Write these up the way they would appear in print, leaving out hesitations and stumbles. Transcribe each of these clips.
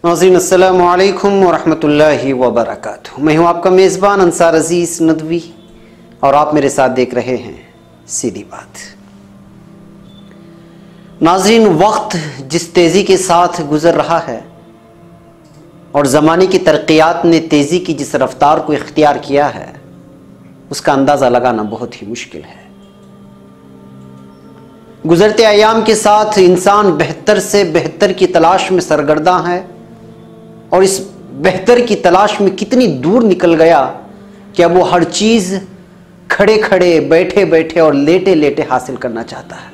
नाज़रीन अस्सलामु अलैकुम वरहमतुल्लाहि वबरकातुहू। मैं हूँ आपका मेज़बान अंसार अजीज़ नदवी और आप मेरे साथ देख रहे हैं सीधी बात। नाज़रीन, वक्त जिस तेज़ी के साथ गुज़र रहा है और ज़माने की तरक्यात ने तेज़ी की जिस रफ्तार को इख्तियार किया है, उसका अंदाज़ा लगाना बहुत ही मुश्किल है। गुज़रते अयाम के साथ इंसान बेहतर से बेहतर की तलाश में सरगर्दा है और इस बेहतर की तलाश में कितनी दूर निकल गया कि अब वो हर चीज़ खड़े खड़े, बैठे बैठे और लेटे लेटे हासिल करना चाहता है।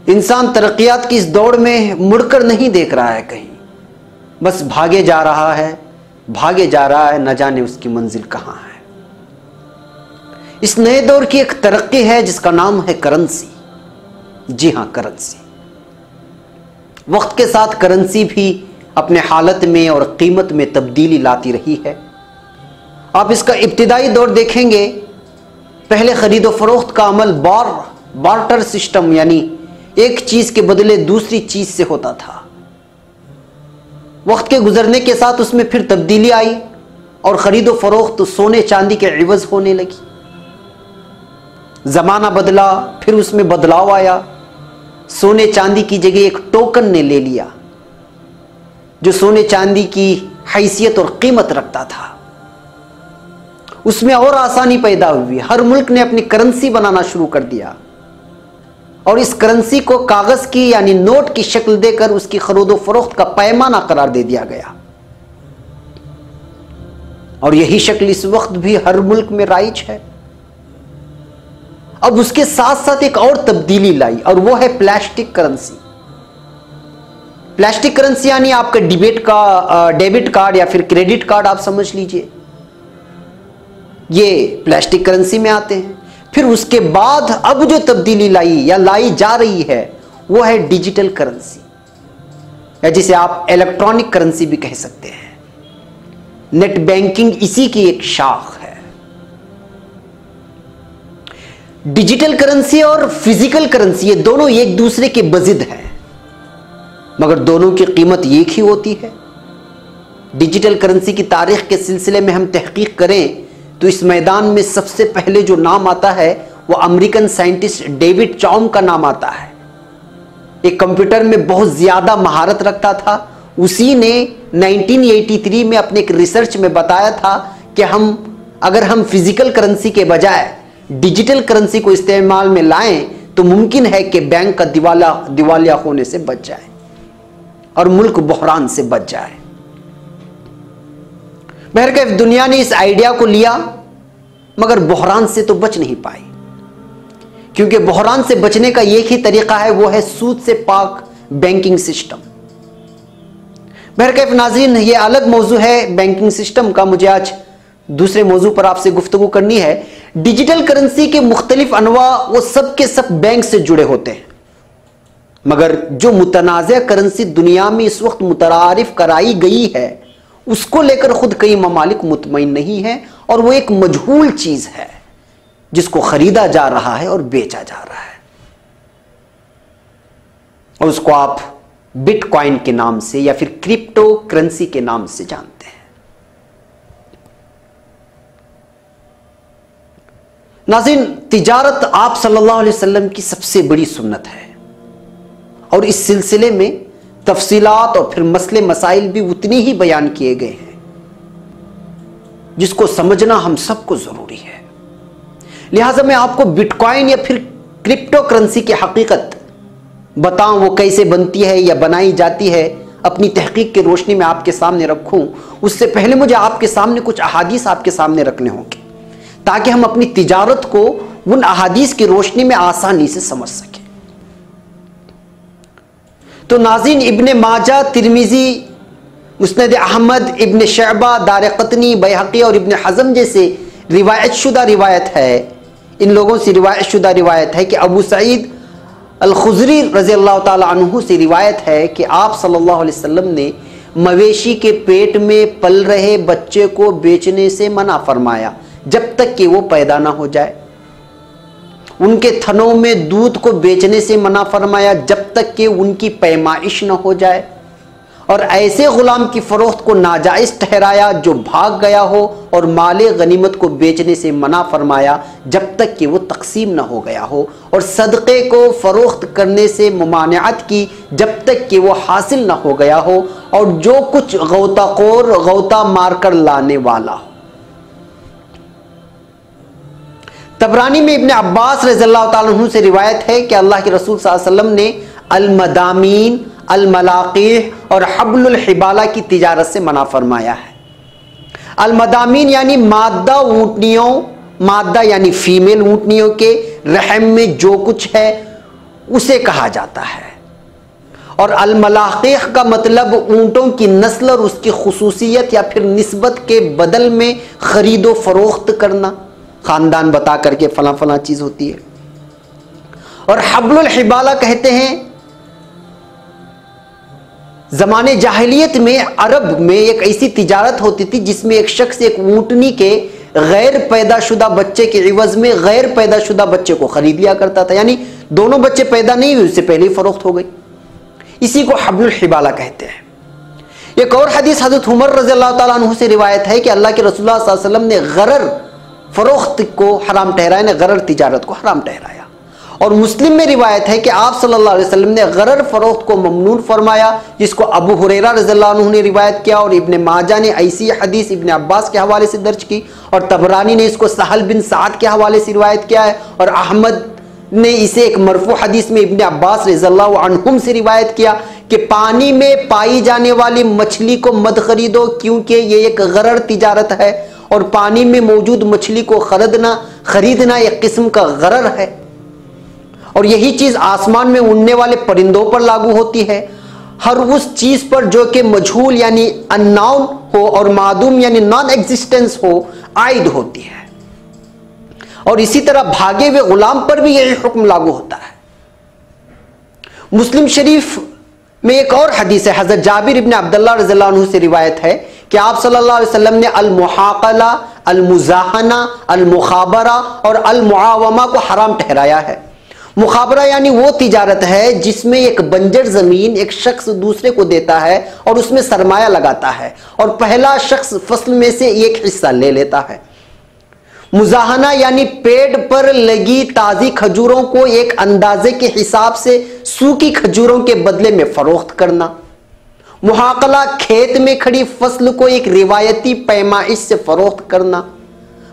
इंसान तरक्यात की इस दौड़ में मुड़कर नहीं देख रहा है, कहीं बस भागे जा रहा है, भागे जा रहा है, न जाने उसकी मंजिल कहाँ है। इस नए दौर की एक तरक्की है जिसका नाम है करेंसी। जी हाँ, करेंसी। वक्त के साथ करेंसी भी अपने हालत में और कीमत में तब्दीली लाती रही है। आप इसका इब्तिदाई दौर देखेंगे, पहले खरीदो फरोख्त का अमल बार्टर सिस्टम यानी एक चीज के बदले दूसरी चीज से होता था। वक्त के गुजरने के साथ उसमें फिर तब्दीली आई और खरीदो फरोख्त सोने चांदी के इवज होने लगी। जमाना बदला, फिर उसमें बदलाव आया। सोने चांदी की जगह एक टोकन ने ले लिया जो सोने चांदी की हैसियत और कीमत रखता था। उसमें और आसानी पैदा हुई। हर मुल्क ने अपनी करेंसी बनाना शुरू कर दिया और इस करेंसी को कागज की यानी नोट की शक्ल देकर उसकी खरीदो फरोख्त का पैमाना करार दे दिया गया। और यही शक्ल इस वक्त भी हर मुल्क में राइज है। अब उसके साथ साथ एक और तब्दीली लाई और वो है प्लास्टिक करेंसी। प्लास्टिक करेंसी यानी आपका डेबिट कार्ड या फिर क्रेडिट कार्ड आप समझ लीजिए, ये प्लास्टिक करेंसी में आते हैं। फिर उसके बाद अब जो तब्दीली लाई या लाई जा रही है वो है डिजिटल करेंसी, या जिसे आप इलेक्ट्रॉनिक करेंसी भी कह सकते हैं। नेट बैंकिंग इसी की एक शाख है। डिजिटल करेंसी और फिजिकल करेंसी ये दोनों एक दूसरे के बजिद हैं, मगर दोनों की कीमत एक ही होती है। डिजिटल करेंसी की तारीख के सिलसिले में हम तहकीक करें तो इस मैदान में सबसे पहले जो नाम आता है वो अमेरिकन साइंटिस्ट डेविड चॉम का नाम आता है। एक कंप्यूटर में बहुत ज्यादा महारत रखता था। उसी ने 1983 में अपने एक रिसर्च में बताया था कि अगर हम फिजिकल करेंसी के बजाय डिजिटल करेंसी को इस्तेमाल में लाएं तो मुमकिन है कि बैंक का दिवालिया होने से बच जाए और मुल्क बहरान से बच जाए। बहरकैफ दुनिया ने इस आइडिया को लिया मगर बहरान से तो बच नहीं पाई, क्योंकि बहरान से बचने का एक ही तरीका है, वो है सूद से पाक बैंकिंग सिस्टम। बहरकैफ नाज़रीन, ये अलग मौजू है बैंकिंग सिस्टम का। मुझे आज दूसरे मौजू पर आपसे गुफ्तगू करनी है। डिजिटल करेंसी के मुख्तलिफ अनवा वो सब के सब बैंक से जुड़े होते हैं, मगर जो मुतनाज़ा करेंसी दुनिया में इस वक्त मुतरारिफ कराई गई है उसको लेकर खुद कई ममालिक मुतमईन नहीं है और वो एक मजहूल चीज है जिसको खरीदा जा रहा है और बेचा जा रहा है, और उसको आप बिटकॉइन के नाम से या फिर क्रिप्टो करेंसी के नाम से जानते हैं। नाज़रीन, तिजारत आप सल्लल्लाहु अलैहि वसल्लम की सबसे बड़ी सुन्नत है और इस सिलसिले में तफसीलात और फिर मसले मसाइल भी उतनी ही बयान किए गए हैं जिसको समझना हम सबको जरूरी है। लिहाजा मैं आपको बिटकॉइन या फिर क्रिप्टो करेंसी की हकीकत बताऊं, वो कैसे बनती है या बनाई जाती है, अपनी तहकीक की रोशनी में आपके सामने रखूं, उससे पहले मुझे आपके सामने कुछ अहादीस आपके सामने रखने होंगे ताकि हम अपनी तिजारत को उन अहादीस की रोशनी में आसानी से समझ सकें। तो नाज़रीन, इब्ने माजा, तिरमिजी, मुस्नद अहमद, इब्ने शअबा, दारक़ुतनी, बैहक़ी और इब्ने हज़म जैसे रिवायत है, इन लोगों से रिवायत शुदा रिवायत है कि अबू सईद अल-खुज़री रज़ियल्लाहु ताला अन्हु से रिवायत है कि आप सल्लल्लाहु अलैहि वसल्लम ने मवेशी के पेट में पल रहे बच्चे को बेचने से मना फरमाया जब तक कि वो पैदा ना हो जाए। उनके थनों में दूध को बेचने से मना फरमाया जब तक कि उनकी पैमाइश न हो जाए। और ऐसे गुलाम की फरोख्त को नाजायज ठहराया जो भाग गया हो, और माले गनीमत को बेचने से मना फरमाया जब तक कि वो तकसीम ना हो गया हो, और सदक़े को फरोख्त करने से मुमानियत की जब तक कि वो हासिल ना हो गया हो, और जो कुछ गौताखोर गौता मारकर लाने वाला हो। तबरानी में इब्ने अब्बास रज़ियल्लाहु ताला अन्हु से रिवायत है कि अल्लाह के रसूल सल्लल्लाहु अलैहि वसल्लम ने अल-मदामीन, अल-मलाक़ीह और हब्लुल हिबाला की तिजारत से मना फरमाया है। अल-मदामीन यानी मादा ऊँटनियों, मादा यानी फीमेल ऊँटनियों के रहम में जो कुछ है उसे कहा जाता है, और अल-मलाक़ीह का मतलब ऊँटों की नस्ल और उसकी खुसूसियत या फिर निस्बत के बदल में खरीदो फरोख्त करना, खानदान बता करके फला फला चीज होती है। और हब्लुल हिबाला कहते हैं जमाने जाहिलियत में अरब में एक ऐसी तिजारत होती थी जिसमें एक शख्स एक ऊँटनी के गैर पैदाशुदा बच्चे के इवज में गैर पैदाशुदा बच्चे को खरीद लिया करता था, यानी दोनों बच्चे पैदा नहीं हुए उससे पहले ही फरोख्त हो गई। इसी को हब्लुल हिबाला कहते हैं। एक और हदीस हज़रत उमर रज़ियल्लाहु ताला अन्हु से रिवायत है कि अल्लाह के रसूल सल्लल्लाहु अलैहि वसल्लम ने गरर फरोख्त को हराम ठहराया, ने गरर तिजारत को हराम ठहराया। और मुस्लिम में रिवायत है कि आप सल्लल्लाहु अलैहि वसल्लम ने गरर फरोख्त को ममनून फरमाया, जिसको अबू हुरैरा रज़ियल्लाहु अन्हु ने रिवायत किया, और इब्ने माजा ने ऐसी हदीस इब्ने अब्बास के हवाले से दर्ज की, और तबरानी ने इसको सहल बिन साद के हवाले से रिवायत किया है, और अहमद ने इसे एक मरफू हदीस में इब्ने अब्बास रज़ियल्लाहु अन्हुम से रिवायत किया कि पानी में पाई जाने वाली मछली को मत खरीदो क्योंकि ये एक गरर तिजारत है, और पानी में मौजूद मछली को खरीदना एक किस्म का गरर है। और यही चीज आसमान में उड़ने वाले परिंदों पर लागू होती है, हर उस चीज पर जो कि मजहूल यानी अननोन हो और मादूम यानी नॉन एग्जिस्टेंस हो आयद होती है। और इसी तरह भागे हुए गुलाम पर भी यही हुक्म लागू होता है। मुस्लिम शरीफ में एक और हदीस है, हजरत जाबिर इब्ने अब्दुल्लाह रज़ियल्लाहु अन्हु से रिवायत है कि आप सल्लल्लाहु अलैहि वसल्लम ने अल-मुहाक़ला, अल-मुज़ाहना, अल-मुखाबरा और अल-मुआवमा को हराम ठहराया है। मुखाबरा यानी वो तिजारत है जिसमें एक बंजर जमीन एक शख्स दूसरे को देता है और उसमें सरमाया लगाता है, और पहला शख्स फसल में से एक हिस्सा ले लेता है। मुजाहना यानी पेड़ पर लगी ताजी खजूरों को एक अंदाजे के हिसाब से सूखी खजूरों के बदले में फरोख्त करना। मुहाकला खेत में खड़ी फसल को एक रिवायती पैमाइश से फरोख्त करना।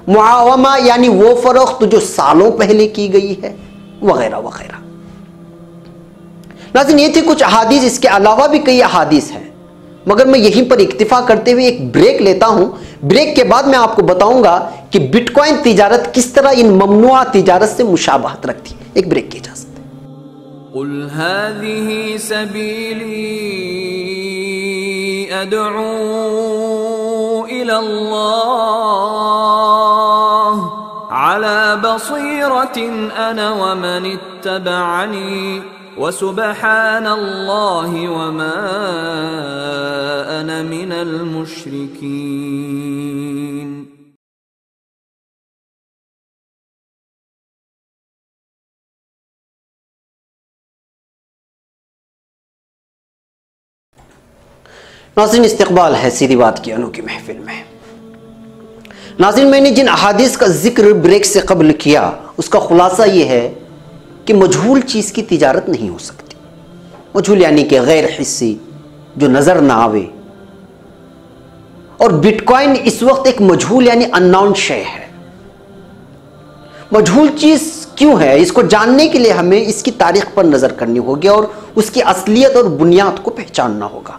मुआवमा यानी वो फरोख्त जो सालों पहले की गई है, वगैरह वगैरह। नाज़रीन, ये थी कुछ अहादीस, इसके अलावा भी कई अहादीस हैं, मगर मैं यहीं पर इक्तिफा करते हुए एक ब्रेक लेता हूं। ब्रेक के बाद मैं आपको बताऊंगा कि बिटकॉइन तिजारत किस तरह इन ममनुआ तिजारत से मुशाबहत रखती है। एक ब्रेक की इजाजत। कुल हाज़िही सबीली अदऊ इलल्लाह अला बसीरतिन अना व मन इत्तबअनी व सुब्हानल्लाहि व मा अना मिनल मुश्रिकीन। नाज़रीन, इस्तक़बाल है सीधी बात की अनोखी महफिल में। नाज़रीन, मैंने जिन अहादीस का जिक्र ब्रेक से कबल किया उसका खुलासा यह है कि मजहूल चीज़ की तिजारत नहीं हो सकती। मजहूल यानी कि गैर हिस्सी, जो नज़र ना आवे। और बिटकॉइन इस वक्त एक मजहूल यानी अननोन शय है। मजहूल चीज़ क्यों है, इसको जानने के लिए हमें इसकी तारीख पर नज़र करनी होगी और उसकी असलियत और बुनियाद को पहचानना होगा।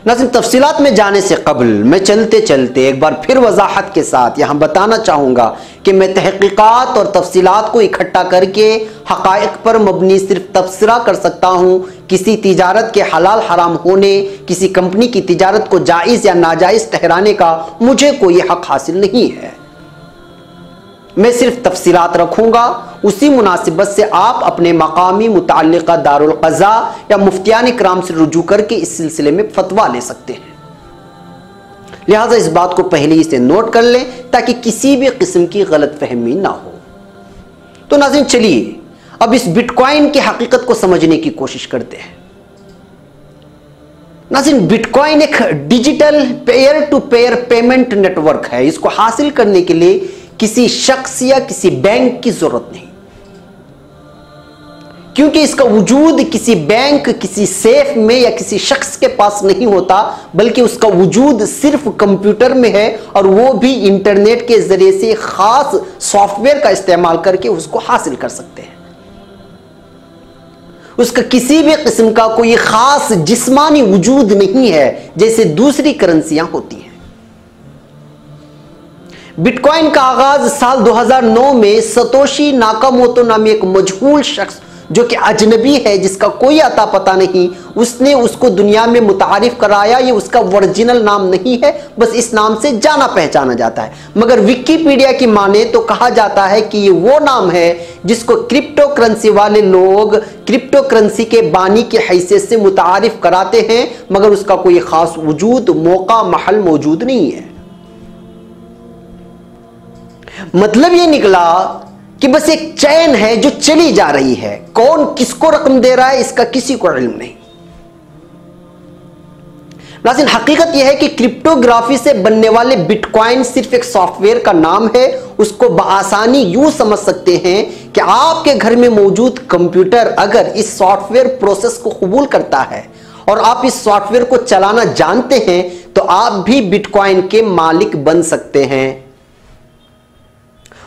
नाज़रीन, तफसीलात में जाने से कबल मैं चलते चलते एक बार फिर वजाहत के साथ यहाँ बताना चाहूँगा कि मैं तहकीकात और तफसीलात को इकट्ठा करके हक़ाइक़ पर मबनी सिर्फ तबसरा कर सकता हूँ। किसी तिजारत के हलाल हराम होने, किसी कंपनी की तिजारत को जायज़ या नाजायज़ ठहराने का मुझे कोई हक़ हासिल नहीं है। मैं सिर्फ तफसीलात रखूँगा, उसी मुनासिबत से आप अपने मकामी मुताल्लिक़ा दारुल क़ज़ा या मुफ्तियान इकराम से रुजू करके इस सिलसिले में फतवा ले सकते हैं। लिहाजा इस बात को पहले ही से नोट कर लें ताकि किसी भी किस्म की गलत फहमी ना हो। तो नाज़रीन, चलिए अब इस बिटकॉइन की हकीकत को समझने की कोशिश करते हैं। नाज़रीन, बिटकॉइन एक digital peer to peer payment network है। इसको हासिल करने के लिए किसी शख्स या किसी बैंक की जरूरत नहीं, क्योंकि इसका वजूद किसी बैंक, किसी सेफ में या किसी शख्स के पास नहीं होता, बल्कि उसका वजूद सिर्फ कंप्यूटर में है, और वो भी इंटरनेट के जरिए से खास सॉफ्टवेयर का इस्तेमाल करके उसको हासिल कर सकते हैं। उसका किसी भी किस्म का कोई खास जिस्मानी वजूद नहीं है जैसे दूसरी करेंसियां होती हैं। बिटकॉइन का आगाज साल 2009 में सतोशी नाकामोटो नामी एक मजहूल शख्स जो कि अजनबी है, जिसका कोई अता पता नहीं, उसने उसको दुनिया में मुतारिफ कराया। ये उसका ओरिजिनल नाम नहीं है, बस इस नाम से जाना पहचाना जाता है। मगर विकिपीडिया की माने तो कहा जाता है कि ये वो नाम है जिसको क्रिप्टो करेंसी वाले लोग क्रिप्टो करेंसी के बानी की हैसियत से मुतारिफ कराते हैं, मगर उसका कोई खास वजूद, मौका, महल मौजूद नहीं है। मतलब ये निकला कि बस एक चैन है जो चली जा रही है। कौन किसको रकम दे रहा है इसका किसी को इल्म नहीं। नाज़रीन, हकीकत यह है कि क्रिप्टोग्राफी से बनने वाले बिटकॉइन सिर्फ एक सॉफ्टवेयर का नाम है। उसको बआसानी यूं समझ सकते हैं कि आपके घर में मौजूद कंप्यूटर अगर इस सॉफ्टवेयर प्रोसेस को कबूल करता है और आप इस सॉफ्टवेयर को चलाना जानते हैं, तो आप भी बिटकॉइन के मालिक बन सकते हैं।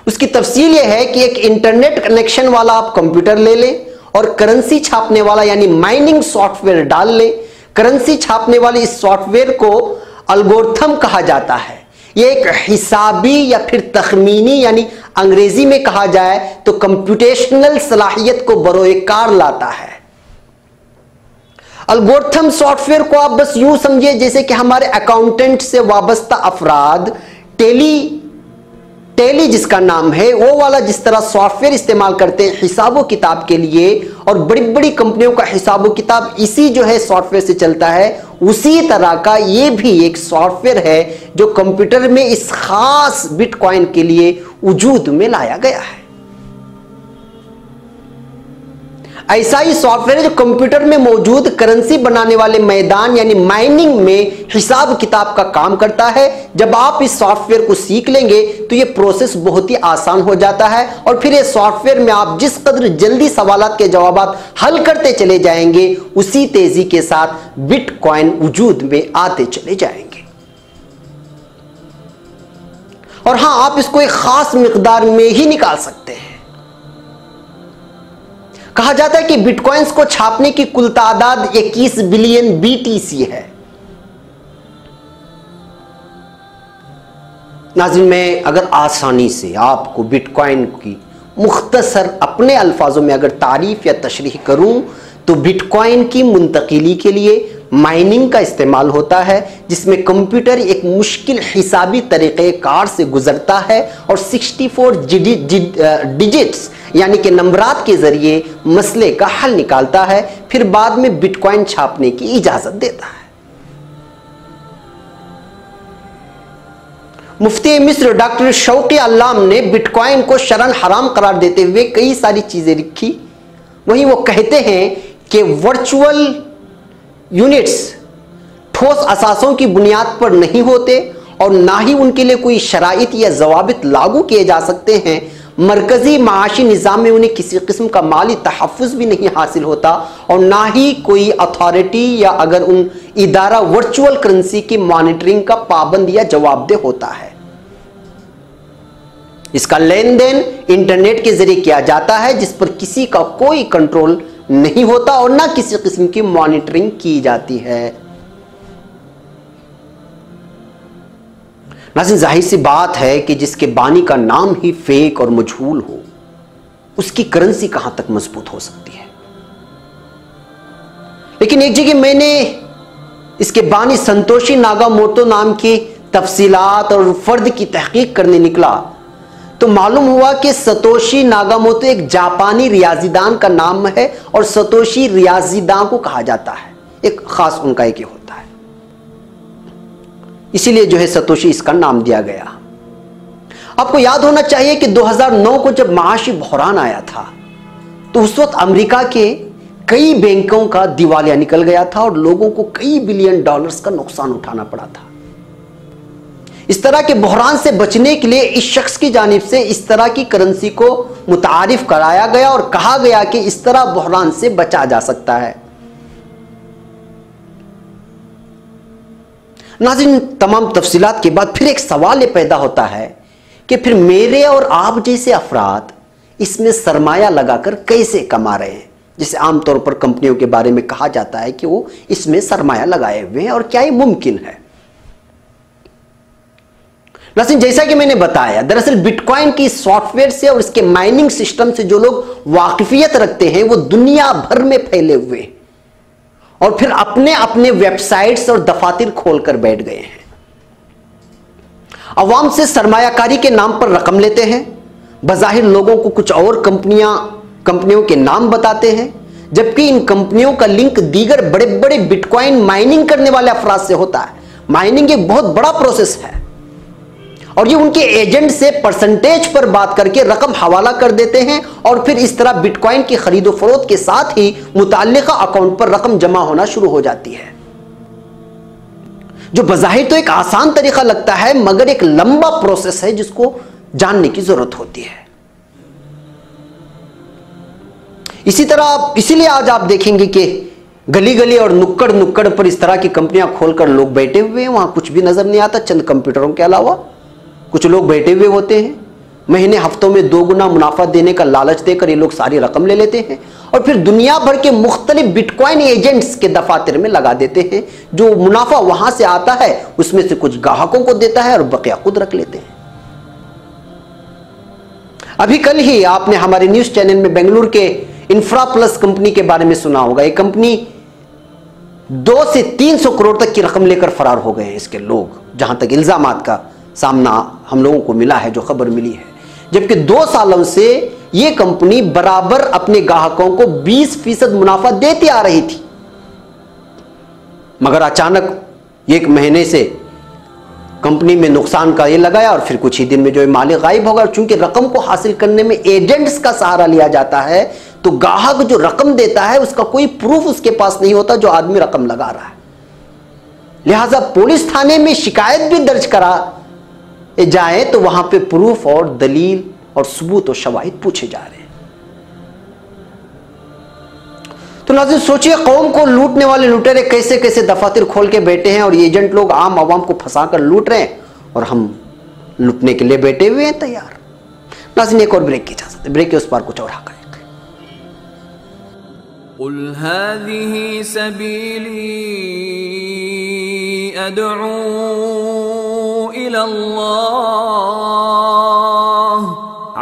उसकी तफसील यह है कि एक इंटरनेट कनेक्शन वाला आप कंप्यूटर ले लें और करेंसी छापने वाला यानी माइनिंग सॉफ्टवेयर डाल लें। करेंसी छापने वाले इस सॉफ्टवेयर को एल्गोरिथम कहा जाता है। यह एक हिसाबी या फिर तखमीनी यानी अंग्रेजी में कहा जाए तो कंप्यूटेशनल सलाहियत को बरोए कार लाता है। एल्गोरिथम सॉफ्टवेयर को आप बस यूं समझिए जैसे कि हमारे अकाउंटेंट से वाबस्ता अफराद टेली जिसका नाम है वो वाला जिस तरह सॉफ्टवेयर इस्तेमाल करते हैं हिसाबो किताब के लिए, और बड़ी बड़ी कंपनियों का हिसाबो किताब इसी जो है सॉफ्टवेयर से चलता है, उसी तरह का ये भी एक सॉफ्टवेयर है जो कंप्यूटर में इस खास बिटकॉइन के लिए वजूद में लाया गया है। ऐसा ही सॉफ्टवेयर जो कंप्यूटर में मौजूद करेंसी बनाने वाले मैदान यानी माइनिंग में हिसाब किताब का काम करता है। जब आप इस सॉफ्टवेयर को सीख लेंगे तो ये प्रोसेस बहुत ही आसान हो जाता है, और फिर ये सॉफ्टवेयर में आप जिस कदर जल्दी सवालात के जवाबात हल करते चले जाएंगे, उसी तेजी के साथ बिटकॉइन वजूद में आते चले जाएंगे। और हां, आप इसको एक खास मिकदार में ही निकाल सकते हैं। कहा जाता है कि बिटकॉइंस को छापने की कुल तादाद 21 बिलियन BTC है। नाज़रीन, मैं अगर आसानी से आपको बिटकॉइन की मुख्तसर अपने अल्फाजों में अगर तारीफ या तशरीह करूं तो बिटकॉइन की मुंतकिली के लिए माइनिंग का इस्तेमाल होता है, जिसमें कंप्यूटर एक मुश्किल हिसाबी तरीक़ेकार से गुजरता है और 64 डिजिट्स यानी कि नंबरात के जरिए मसले का हल निकालता है, फिर बाद में बिटकॉइन छापने की इजाजत देता है। मुफ्ती मिस्र डॉक्टर शौकी अल्लाम ने बिटकॉइन को शरन हराम करार देते हुए कई सारी चीजें लिखी। वहीं वो कहते हैं कि वर्चुअल यूनिट्स ठोस असासों की बुनियाद पर नहीं होते और ना ही उनके लिए कोई शराइत या जवाबित लागू किए जा सकते हैं। मरकजी माशी निज़ाम में उन्हें किसी किस्म का माली तहफ़्फ़ुज़ भी नहीं हासिल होता और ना ही कोई अथॉरिटी या अगर उन इदारा वर्चुअल करेंसी की मॉनिटरिंग का पाबंद या जवाबदेह होता है। इसका लेन देन इंटरनेट के जरिए किया जाता है, जिस पर किसी का कोई कंट्रोल नहीं होता और ना किसी किस्म की मॉनिटरिंग की जाती है। नाज़रीन, जाहिर सी बात है कि जिसके बानी का नाम ही फेक और मजहूल हो, उसकी करेंसी कहां तक मजबूत हो सकती है। लेकिन एक जगह मैंने इसके बानी संतोशी नाकामोटो नाम की तफसीलात और फर्द की तहकीक करने निकला तो मालूम हुआ कि सतोशी नाकामोटो एक जापानी रियाजीदान का नाम है और सतोशी रियाजीदान को कहा जाता है। एक खास उनका एक होता है, इसीलिए जो है सतोशी इसका नाम दिया गया। आपको याद होना चाहिए कि 2009 को जब माशी बहरान आया था तो उस वक्त अमेरिका के कई बैंकों का दिवालिया निकल गया था और लोगों को कई बिलियन डॉलर्स का नुकसान उठाना पड़ा था। इस तरह के बहरान से बचने के लिए इस शख्स की जानिब से इस तरह की करेंसी को मुतारिफ कराया गया और कहा गया कि इस तरह बहरान से बचा जा सकता है। नाज़रीन, तमाम तफसीलात के बाद फिर एक सवाल ये पैदा होता है कि फिर मेरे और आप जैसे अफराद इसमें सरमाया लगाकर कैसे कमा रहे हैं, जिसे आमतौर पर कंपनियों के बारे में कहा जाता है कि वो इसमें सरमाया लगाए हुए हैं, और क्या ये मुमकिन है? नाज़रीन, जैसा कि मैंने बताया, दरअसल बिटकॉइन की सॉफ्टवेयर से और इसके माइनिंग सिस्टम से जो लोग वाकिफियत रखते हैं वो दुनिया भर में फैले हुए हैं और फिर अपने अपने वेबसाइट्स और दफातर खोलकर बैठ गए हैं। अवाम से सरमायाकारी के नाम पर रकम लेते हैं, बज़ाहिर लोगों को कुछ और कंपनियों के नाम बताते हैं, जबकि इन कंपनियों का लिंक दीगर बड़े बड़े बिटकॉइन माइनिंग करने वाले अफराद से होता है। माइनिंग एक बहुत बड़ा प्रोसेस है और ये उनके एजेंट से परसेंटेज पर बात करके रकम हवाला कर देते हैं और फिर इस तरह बिटकॉइन की खरीदो फरोख्त के साथ ही मुताल्लिका अकाउंट पर रकम जमा होना शुरू हो जाती है, जो बज़ाहिर तो एक आसान तरीका लगता है मगर एक लंबा प्रोसेस है जिसको जानने की जरूरत होती है। इसीलिए आज आप देखेंगे कि गली गली और नुक्कड़ नुक्कड़ पर इस तरह की कंपनियां खोलकर लोग बैठे हुए हैं, वहां कुछ भी नजर नहीं आता चंद कंप्यूटरों के अलावा। कुछ लोग बैठे हुए होते हैं, महीने हफ्तों में 2 गुना मुनाफा देने का लालच देकर ये लोग सारी रकम ले लेते हैं और फिर दुनिया भर के मुख्तलिफ बिटकॉइन एजेंट्स के दफातर में लगा देते हैं। जो मुनाफा वहां से आता है उसमें से कुछ ग्राहकों को देता है और बकिया खुद रख लेते हैं। अभी कल ही आपने हमारे न्यूज चैनल में बेंगलुरु के इंफ्रा प्लस कंपनी के बारे में सुना होगा। ये कंपनी 2 से 300 करोड़ तक की रकम लेकर फरार हो गए हैं इसके लोग, जहां तक इल्जामात का सामना हम लोगों को मिला है, जो खबर मिली है। जबकि 2 सालों से यह कंपनी बराबर अपने ग्राहकों को 20% मुनाफा देती आ रही थी, मगर अचानक 1 महीने से कंपनी में नुकसान का ये लगाया और फिर कुछ ही दिन में जो मालिक गायब होगा। चूंकि रकम को हासिल करने में एजेंट्स का सहारा लिया जाता है तो ग्राहक जो रकम देता है उसका कोई प्रूफ उसके पास नहीं होता जो आदमी रकम लगा रहा है। लिहाजा पुलिस थाने में शिकायत भी दर्ज करा जाए तो वहां पे प्रूफ और दलील और सबूत और शवाहिद पूछे जा रहे हैं। तो नाज़रीन, सोचिए कौम को लूटने वाले लुटेरे कैसे कैसे दफातर खोल के बैठे हैं और ये एजेंट लोग आम आवाम को फंसाकर लूट रहे हैं और हम लूटने के लिए बैठे हुए हैं तैयार। नाज़रीन, एक और ब्रेक की इजाजत है, ब्रेक के उस पार कुछ और हक़ाइक़। क़ुल हाज़िही सबीली अदअू इलल्लाह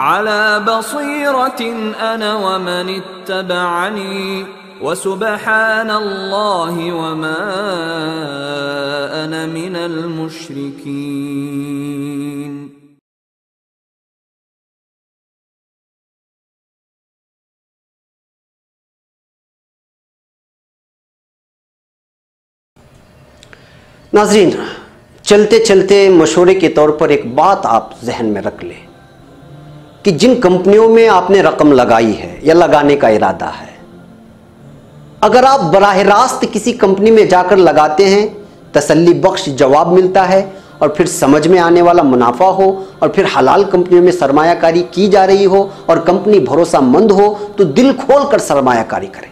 अला बसीरतिन अना व मन इत्तबअनी व सुब्हानल्लाहि व मा अना मिनल मुश्रिकीन। नाज़रीन, चलते चलते मशवरे के तौर पर एक बात आप जहन में रख लें कि जिन कंपनियों में आपने रकम लगाई है या लगाने का इरादा है, अगर आप बराह रास्त किसी कंपनी में जाकर लगाते हैं, तसल्ली बख्श जवाब मिलता है और फिर समझ में आने वाला मुनाफा हो और फिर हलाल कंपनियों में सरमायाकारी की जा रही हो और कंपनी भरोसामंद हो तो दिल खोल कर सरमायाकारी करें।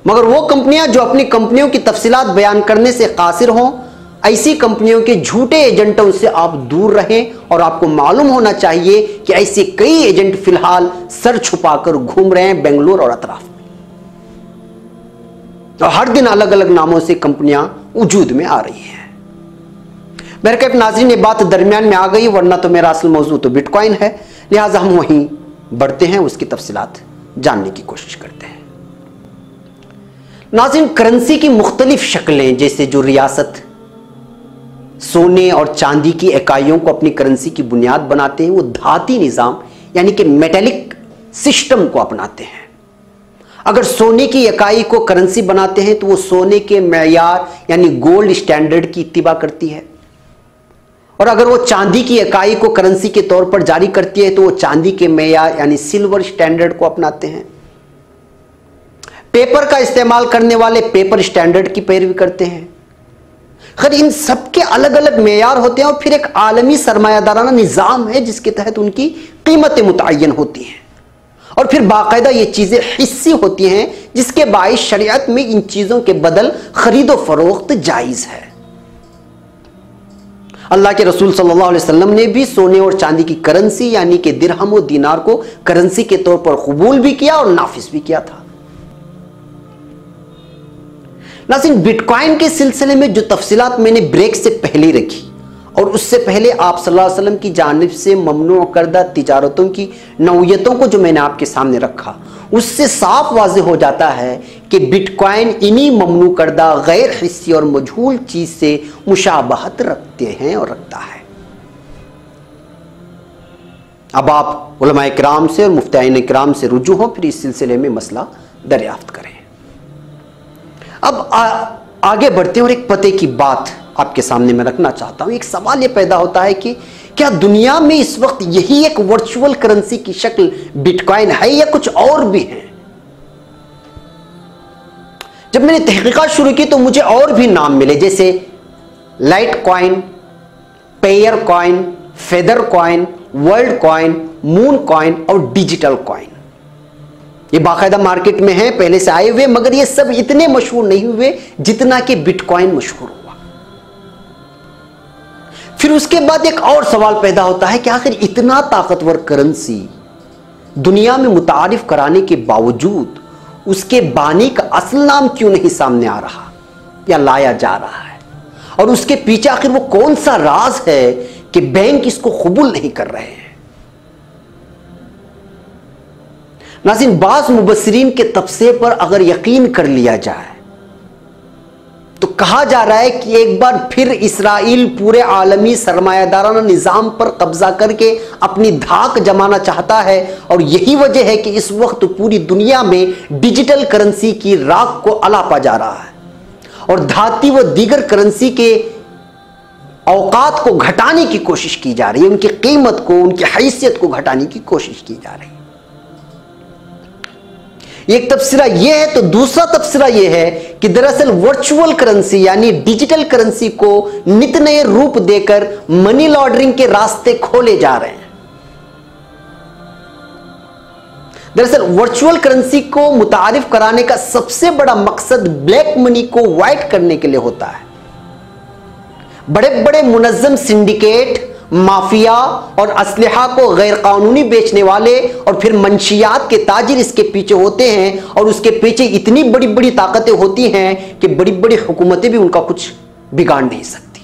मगर वो कंपनियां जो अपनी कंपनियों की तफसीलात बयान करने से कासिर हों, ऐसी कंपनियों के झूठे एजेंटों से आप दूर रहें और आपको मालूम होना चाहिए कि ऐसे कई एजेंट फिलहाल सर छुपाकर घूम रहे हैं बेंगलुरु और अतराफ में, और हर दिन अलग अलग नामों से कंपनियां वजूद में आ रही हैं। बहरकैफ नाज़रीन, ये बात दरमियान में आ गई, वरना तो मेरा असल मौजू तो बिटकॉइन है, लिहाजा हम वहीं बढ़ते हैं, उसकी तफसीलात जानने की कोशिश करते हैं। नाज़रीन, करेंसी की मुख्तलिफ शक्लें, जैसे जो रियासत सोने और चांदी की इकाइयों को अपनी करेंसी की बुनियाद बनाते हैं, वो धाती निज़ाम यानी कि मेटेलिक सिस्टम को अपनाते हैं। अगर सोने की इकाई को करेंसी बनाते हैं तो वो सोने के मेयार यानी गोल्ड स्टैंडर्ड की इत्तिबा करती है, और अगर वो चांदी की इकाई को करेंसी के तौर पर जारी करती है तो वो चांदी के मेयार यानी सिल्वर स्टैंडर्ड को अपनाते हैं। पेपर का इस्तेमाल करने वाले पेपर स्टैंडर्ड की पैरवी करते हैं। खैर इन सबके अलग अलग मेयार होते हैं और फिर एक आलमी सरमायादाराना निजाम है जिसके तहत उनकी कीमतें मुतय्यन होती हैं और फिर बाकायदा ये चीजें हिस्सी होती हैं जिसके बाइस शरीयत में इन चीजों के बदल खरीदो फरोख्त जायज है। अल्लाह के रसूल सल्लल्लाहु अलैहि वसल्लम ने भी सोने और चांदी की करेंसी यानी कि दिरहम और दीनार को करेंसी के तौर पर कबूल भी किया और नाफिज भी किया था। नाज़रीन, बिटकॉइन के सिलसिले में जो तफसीलात मैंने ब्रेक से पहले रखी और उससे पहले आप सल्लल्लाहु अलैहि वसल्लम की जानिब से ममनू करदा तिजारतों की नौयतों को जो मैंने आपके सामने रखा, उससे साफ वाज़ेह हो जाता है कि बिटकॉइन इन्हीं ममनू करदा गैर हिस्सी और मजहूल चीज से मुशाबहत रखते हैं और रखता है। अब आप उलमा इकराम से और मुफ्तियान इकराम से रुजू हो, फिर इस सिलसिले में मसला दरियाफ्त करें। अब आगे बढ़ते हैं और एक पते की बात आपके सामने मैं रखना चाहता हूं। एक सवाल यह पैदा होता है कि क्या दुनिया में इस वक्त यही एक वर्चुअल करेंसी की शक्ल बिटकॉइन है या कुछ और भी है? जब मैंने तहकीकात शुरू की तो मुझे और भी नाम मिले, जैसे light coin, pair coin, feather coin, world coin, moon coin और डिजिटल कॉइन। ये बाकायदा मार्केट में है पहले से आए हुए, मगर ये सब इतने मशहूर नहीं हुए जितना कि बिटकॉइन मशहूर हुआ। फिर उसके बाद एक और सवाल पैदा होता है कि आखिर इतना ताकतवर करेंसी दुनिया में मुतारिफ कराने के बावजूद उसके बानी का असल नाम क्यों नहीं सामने आ रहा या लाया जा रहा है, और उसके पीछे आखिर वो कौन सा राज है कि बैंक इसको कबूल नहीं कर रहे हैं। नाज़रीन, बाज़ मुबस्सिरीन के तबसरे पर अगर यकीन कर लिया जाए तो कहा जा रहा है कि एक बार फिर इसराइल पूरे आलमी सरमायादाराना निज़ाम पर कब्जा करके अपनी धाक जमाना चाहता है, और यही वजह है कि इस वक्त पूरी दुनिया में डिजिटल करेंसी की राख को अलापा जा रहा है और धाती व दीगर करेंसी के औकात को घटाने की कोशिश की जा रही है, उनकी कीमत को, उनकी हैसियत को घटाने की कोशिश की जा रही है। एक तफसीरा यह है, तो दूसरा तफसीरा यह है कि दरअसल वर्चुअल करेंसी यानी डिजिटल करेंसी को नित नए रूप देकर मनी लॉन्ड्रिंग के रास्ते खोले जा रहे हैं। दरअसल वर्चुअल करेंसी को मुतारिफ कराने का सबसे बड़ा मकसद ब्लैक मनी को व्हाइट करने के लिए होता है। बड़े बड़े मुनज़्ज़म सिंडिकेट, माफिया और असलहा को गैर कानूनी बेचने वाले और फिर मंशियात के ताजिर इसके पीछे होते हैं, और उसके पीछे इतनी बड़ी बड़ी ताकतें होती हैं कि बड़ी बड़ी हुकूमतें भी उनका कुछ बिगाड़ नहीं सकती।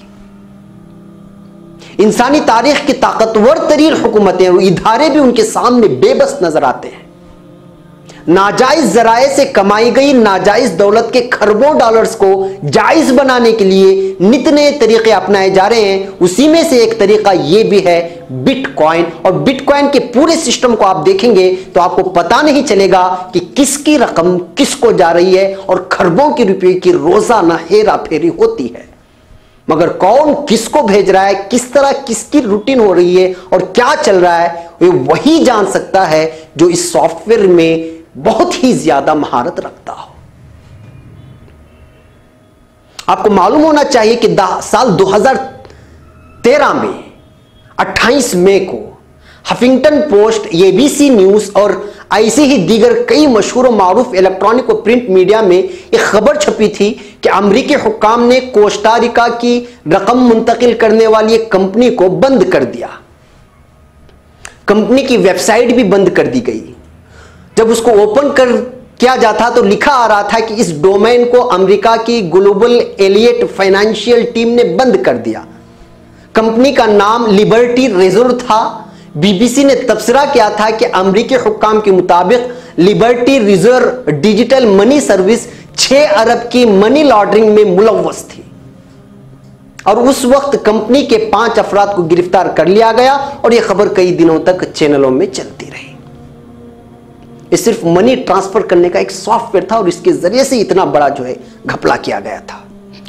इंसानी तारीख की ताकतवर तरीन हुकूमतें और इदारे भी उनके सामने बेबस नजर आते हैं। नाजायज जराए से कमाई गई नाजायज दौलत के खरबों डॉलर्स को जायज बनाने के लिए नित नए तरीके अपनाए जा रहे हैं। उसी में से एक तरीका यह भी है बिटकॉइन, और बिटकॉइन के पूरे सिस्टम को आप देखेंगे तो आपको पता नहीं चलेगा कि किसकी रकम किसको जा रही है, और खरबों के रुपए की रोजाना हेरा फेरी होती है, मगर कौन किसको भेज रहा है, किस तरह किसकी रूटीन हो रही है और क्या चल रहा है, वही जान सकता है जो इस सॉफ्टवेयर में बहुत ही ज्यादा महारत रखता हो। आपको मालूम होना चाहिए कि साल 2013 में 28 मई को हफिंगटन पोस्ट, एबीसी न्यूज और ऐसे ही दीगर कई मशहूर मारूफ इलेक्ट्रॉनिक और प्रिंट मीडिया में एक खबर छपी थी कि अमरीकी हुक्काम ने कोस्टारिका की रकम मुंतकिल करने वाली एक कंपनी को बंद कर दिया। कंपनी की वेबसाइट भी बंद कर दी गई। जब उसको ओपन कर किया जाता तो लिखा आ रहा था कि इस डोमेन को अमेरिका की ग्लोबल एलियट फाइनेंशियल टीम ने बंद कर दिया। कंपनी का नाम लिबर्टी रिजर्व था। बीबीसी ने तबसरा किया था कि अमेरिकी हुक्काम के मुताबिक liberty reserve digital money service 6 अरब की मनी लॉन्ड्रिंग में मुलव्वस थी, और उस वक्त कंपनी के 5 अफराद को गिरफ्तार कर लिया गया, और यह खबर कई दिनों तक चैनलों में चलती रही। ये सिर्फ मनी ट्रांसफर करने का एक सॉफ्टवेयर था, और इसके जरिए से इतना बड़ा जो है घपला किया गया था,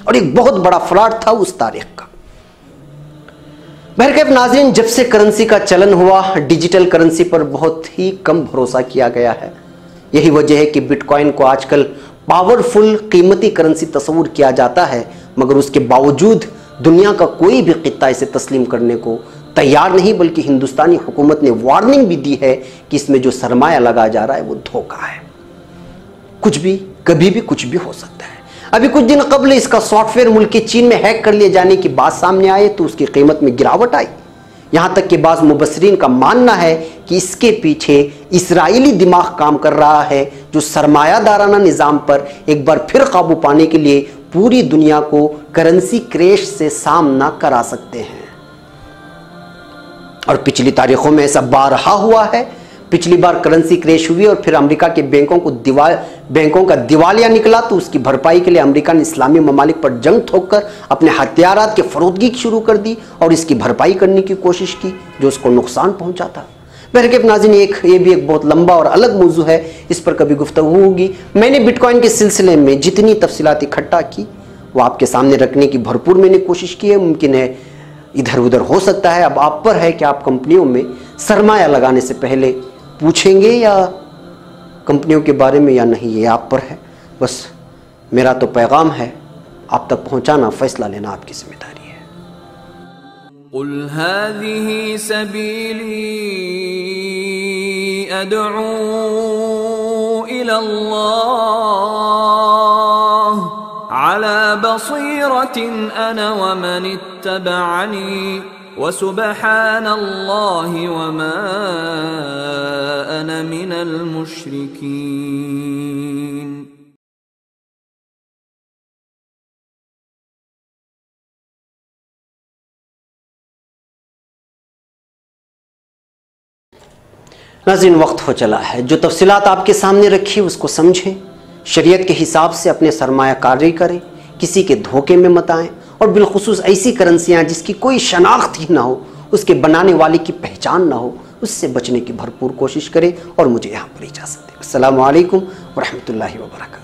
और एक बहुत बड़ा फ्रॉड था उस तारीख का। बहरकैफ नाज़रीन, जब से करेंसी का चलन हुआ, डिजिटल करेंसी पर बहुत ही कम भरोसा किया गया है, यही वजह है कि बिटकॉइन को आजकल पावरफुल कीमती करेंसी तस्वूर किया जाता है, मगर उसके बावजूद दुनिया का कोई भी खित्ता इसे तस्लीम करने को तैयार नहीं, बल्कि हिंदुस्तानी हुकूमत ने वार्निंग भी दी है कि इसमें जो सरमाया लगाया जा रहा है वो धोखा है, कुछ भी कभी भी कुछ भी हो सकता है। अभी कुछ दिन कबल इसका सॉफ्टवेयर मुल्क के चीन में हैक कर लिए जाने की बात सामने आए तो उसकी कीमत में गिरावट आई। यहां तक कि बाज़ मुबस्सरीन का मानना है कि इसके पीछे इस्राएली दिमाग काम कर रहा है, जो सरमायादाराना निज़ाम पर एक बार फिर काबू पाने के लिए पूरी दुनिया को करेंसी क्रैश से सामना करा सकते हैं। और पिछली तारीखों में ऐसा बारहा हुआ है। पिछली बार करेंसी क्रैश हुई और फिर अमेरिका के बैंकों का दिवालिया निकला तो उसकी भरपाई के लिए अमेरिका ने इस्लामी ममालिक पर जंग थोपकर अपने हथियारात की फरोख्तगी शुरू कर दी और इसकी भरपाई करने की कोशिश की जो उसको नुकसान पहुंचा था। बहरकैफ नाज़रीन, ये भी एक बहुत लंबा और अलग मौजू है, इस पर कभी गुफ्तगू होगी। मैंने बिटकॉइन के सिलसिले में जितनी तफसीलात इकट्ठा की वो आपके सामने रखने की भरपूर मैंने कोशिश की है। मुमकिन है इधर उधर हो सकता है, अब आप पर है कि आप कंपनियों में सरमाया लगाने से पहले पूछेंगे या कंपनियों के बारे में या नहीं, ये आप पर है। बस मेरा तो पैगाम है, आप तक पहुंचाना, फैसला लेना आपकी जिम्मेदारी है। कुल हाज़िही सबीली अदअू इलल्लाह अला बसीरतिन अना व मन इत्तबअनी व सुब्हानल्लाहि व मा अना मिनल मुश्रिकीन। नाज़रीन, वक्त हो चला है, जो तफसीलात आपके सामने रखी उसको समझें, शरीयत के हिसाब से अपने सरमायाकारी करें, किसी के धोखे में मत आएं और बिलखुसूस ऐसी करेंसियाँ जिसकी कोई शनाख्त ही ना हो, उसके बनाने वाले की पहचान ना हो, उससे बचने की भरपूर कोशिश करें। और मुझे यहाँ पर इजाज़त दें। अस्सलामु अलैकुम व रहमतुल्लाहि व बरकातहू।